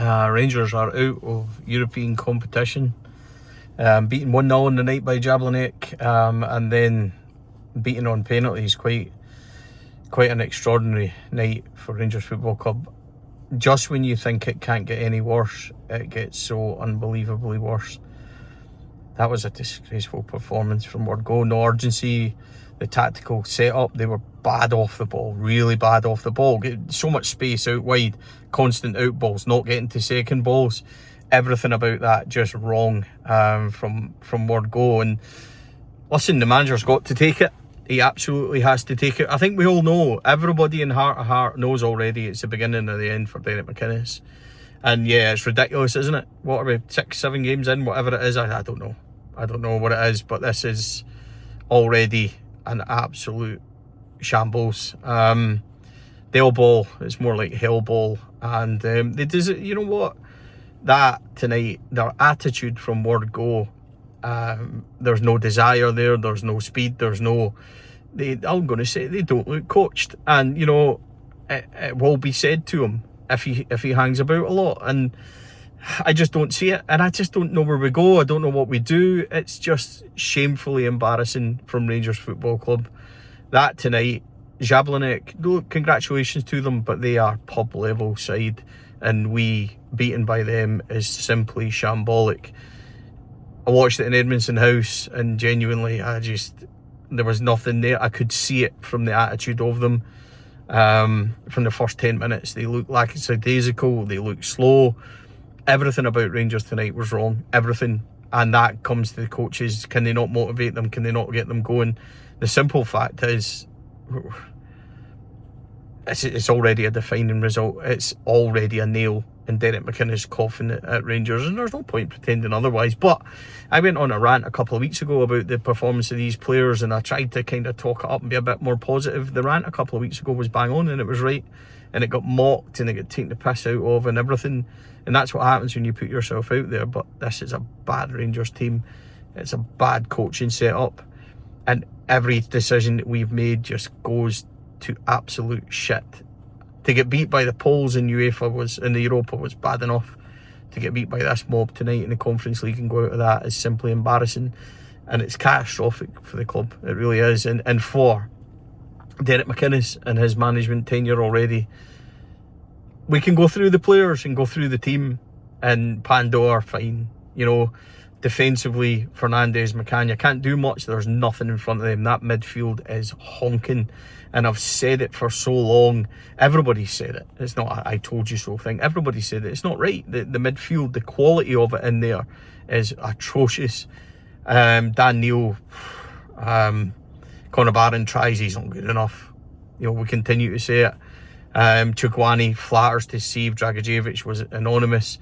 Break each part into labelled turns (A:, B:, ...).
A: Rangers are out of European competition. Beaten 1-0 in the night by Jablonec, and then beaten on penalties. Quite an extraordinary night for Rangers Football Club. Just when you think it can't get any worse, it gets so unbelievably worse. That was a disgraceful performance from word go. No urgency, the tactical setup, they were bad off the ball, really bad off the ball. Get so much space out wide, constant out balls, not getting to second balls. Everything about that just wrong from word go. And listen, the manager's got to take it. He absolutely has to take it. I think we all know, everybody in heart of heart knows already it's the beginning of the end for Derek McInnes. And yeah, it's ridiculous, isn't it? What are we, 6-7 games in, whatever it is? I don't know. I don't know what it is, but this is already an absolute shambles. Del ball, it's more like hell ball. And they do, you know what? That tonight, their attitude from word go, there's no desire there, there's no speed, there's no, I'm going to say they don't look coached. And you know, it will be said to him if he hangs about a lot, and I just don't see it, and I just don't know where we go. I don't know what we do. It's just shamefully embarrassing from Rangers Football Club. That tonight, Jablonec, look, congratulations to them, but they are pub level side, and we beaten by them is simply shambolic. I watched it in Edmiston House, and genuinely, there was nothing there. I could see it from the attitude of them. From the first 10 minutes, they looked lackadaisical, they looked slow. Everything about Rangers tonight was wrong, everything. And that comes to the coaches. Can they not motivate them? Can they not get them going? The simple fact is, it's already a defining result. It's already a nail in Derek McInnes' coffin at Rangers, and there's no point pretending otherwise. But I went on a rant a couple of weeks ago about the performance of these players, and I tried to kind of talk it up and be a bit more positive. The rant a couple of weeks ago was bang on, and it was right, and it got mocked and it got taken the piss out of and everything. And that's what happens when you put yourself out there. But this is a bad Rangers team. It's a bad coaching setup, and every decision that we've made just goes to absolute shit. To get beat by the Poles in the Europa was bad enough. To get beat by this mob tonight in the Conference League and go out of that is simply embarrassing, and it's catastrophic for the club. It really is. And for Derek McInnes and his management tenure already, we can go through the players and go through the team, and Pandora, fine. You know, defensively, Fernandes, McInnes can't do much. There's nothing in front of them. That midfield is honking. And I've said it for so long. Everybody said it. It's not a I told you so thing. Everybody said it. It's not right. The midfield, the quality of it in there is atrocious. Dan Neil, Conor Barron tries, he's not good enough. You know, we continue to say it. Chukwani flatters to save. Dragicevic was anonymous.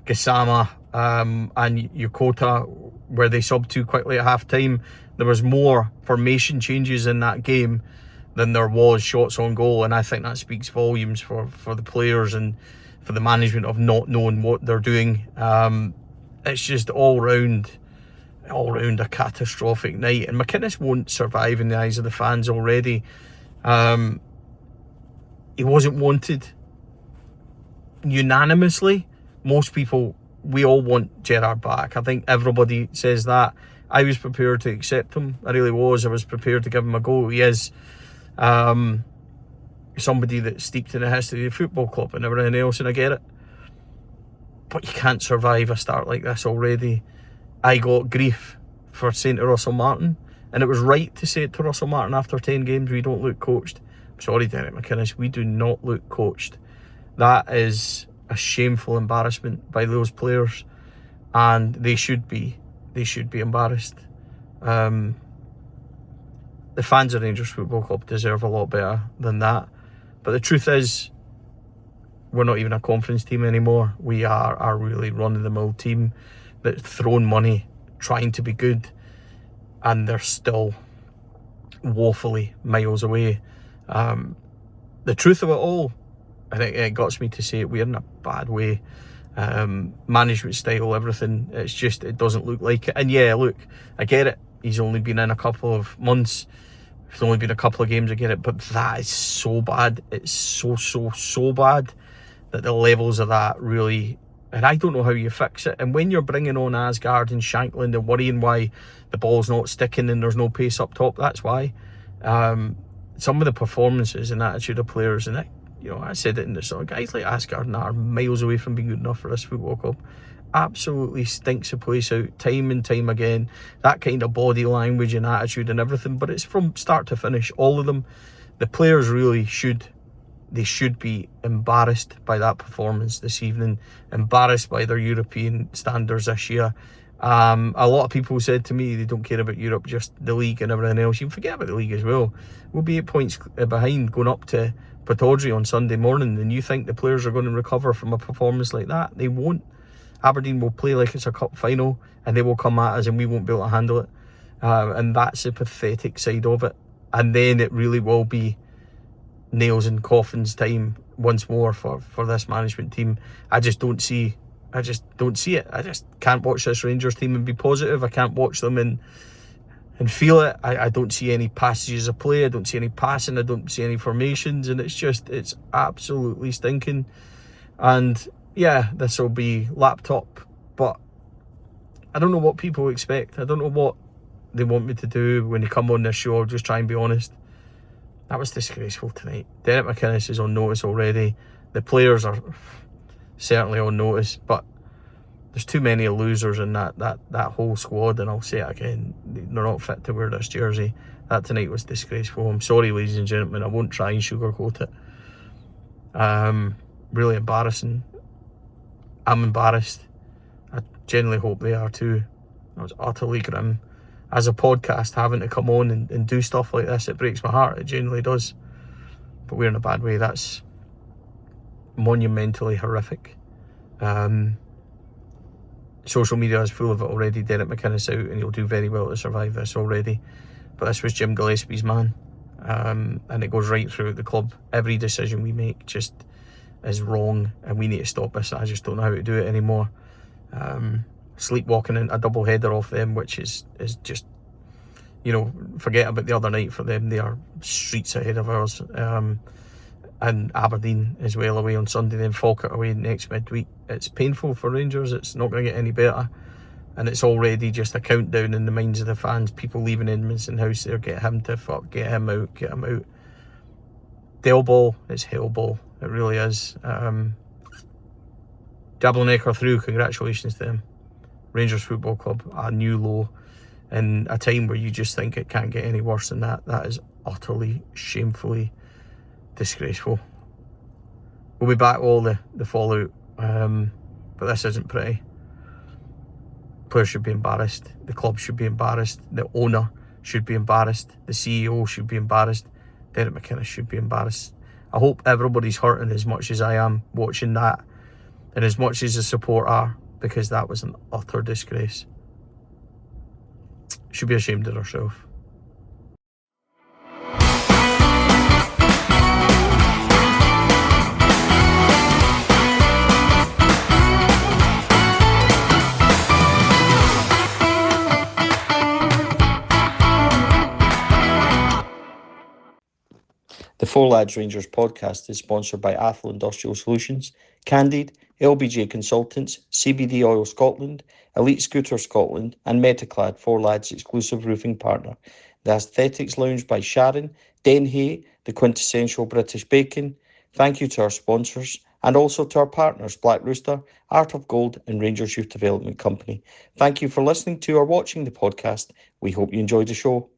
A: Gassama and Yokota, where they subbed too quickly at half time. There was more formation changes in that game than there was shots on goal, and I think that speaks volumes for the players and for the management of not knowing what they're doing. It's just all round a catastrophic night, and McInnes won't survive in the eyes of the fans already. He wasn't wanted unanimously. Most people, we all want Gerrard back. I think everybody says that. I was prepared to accept him. I really was. I was prepared to give him a go. He is somebody that's steeped in the history of the football club and everything else, and I get it. But you can't survive a start like this already. I got grief for saying to Russell Martin, and it was right to say it to Russell Martin after 10 games, we don't look coached. I'm sorry, Derek McInnes, we do not look coached. That is a shameful embarrassment by those players, and they should be embarrassed. The fans of Rangers Football Club deserve a lot better than that. But the truth is, we're not even a conference team anymore. We are a really run-of-the-mill team that's thrown money trying to be good, and they're still woefully miles away. The truth of it all, and it guts me to say it, we're in a bad way. Management style, everything, it's just, it doesn't look like it. And yeah, look, I get it. He's only been in a couple of months. It's only been a couple of games, I get it. But that is so bad. It's so bad that the levels of that really And I don't know how you fix it. And when you're bringing on Asgard and Shankland and worrying why the ball's not sticking and there's no pace up top, that's why. Some of the performances and attitude of players, and I said it in the song, guys like Asgard and are miles away from being good enough for this football club. Absolutely stinks the place out time and time again. That kind of body language and attitude and everything, but it's from start to finish, all of them. The players really should be embarrassed by that performance this evening, embarrassed by their European standards this year. A lot of people said to me they don't care about Europe, just the league and everything else. You can forget about the league as well. We'll be 8 points behind going up to Pataudry on Sunday morning, and you think the players are going to recover from a performance like that? They won't. Aberdeen will play like it's a cup final, and they will come at us and we won't be able to handle it. And that's the pathetic side of it. And then it really will be nails and coffins time once more for this management team. I just don't see it. I just can't watch this Rangers team and be positive. I can't watch them and feel it. I don't see any passages of play. I don't see any passing. I don't see any formations, and it's absolutely stinking. And yeah, this will be laptop, but I don't know what people expect. I don't know what they want me to do when they come on this show. I'll just try and be honest. That was disgraceful tonight. Derek McInnes is on notice already. The players are certainly on notice, but there's too many losers in that whole squad, and I'll say it again, they're not fit to wear this jersey. That tonight was disgraceful. I'm sorry, ladies and gentlemen, I won't try and sugarcoat it. Really embarrassing. I'm embarrassed. I genuinely hope they are too. I was utterly grim. As a podcast, having to come on and do stuff like this, it breaks my heart. It genuinely does. But we're in a bad way. That's monumentally horrific. Social media is full of it already. Derek McInnes out, and he'll do very well to survive this already. But this was Jim Gillespie's man. And it goes right throughout the club. Every decision we make just is wrong, and we need to stop this. I just don't know how to do it anymore. Sleepwalking in a double header off them, which is just, forget about the other night for them. They are streets ahead of ours. And Aberdeen as well away on Sunday, then Falkirk away next midweek. It's painful for Rangers. It's not going to get any better, and it's already just a countdown in the minds of the fans. People leaving Edmiston House there, get him out. Del ball, it's hell ball. It really is. Jablonek are through. Congratulations to them. Rangers Football Club, a new low in a time where you just think it can't get any worse than that. That is utterly, shamefully disgraceful. We'll be back all the fallout, but this isn't pretty. Players should be embarrassed. The club should be embarrassed. The owner should be embarrassed. The CEO should be embarrassed. Derek McInnes should be embarrassed. I hope everybody's hurting as much as I am watching that, and as much as the support are, because that was an utter disgrace. Should be ashamed of ourselves. The Four Lads Rangers podcast is sponsored by Athol Industrial Solutions, Candied, LBJ Consultants, CBD Oil Scotland, Elite Scooter Scotland, and Metaclad, Four Lads exclusive roofing partner. The Aesthetics Lounge by Sharon, Den Hay, the quintessential British bacon. Thank you to our sponsors, and also to our partners, Black Rooster, Art of Gold, and Rangers Youth Development Company. Thank you for listening to or watching the podcast. We hope you enjoyed the show.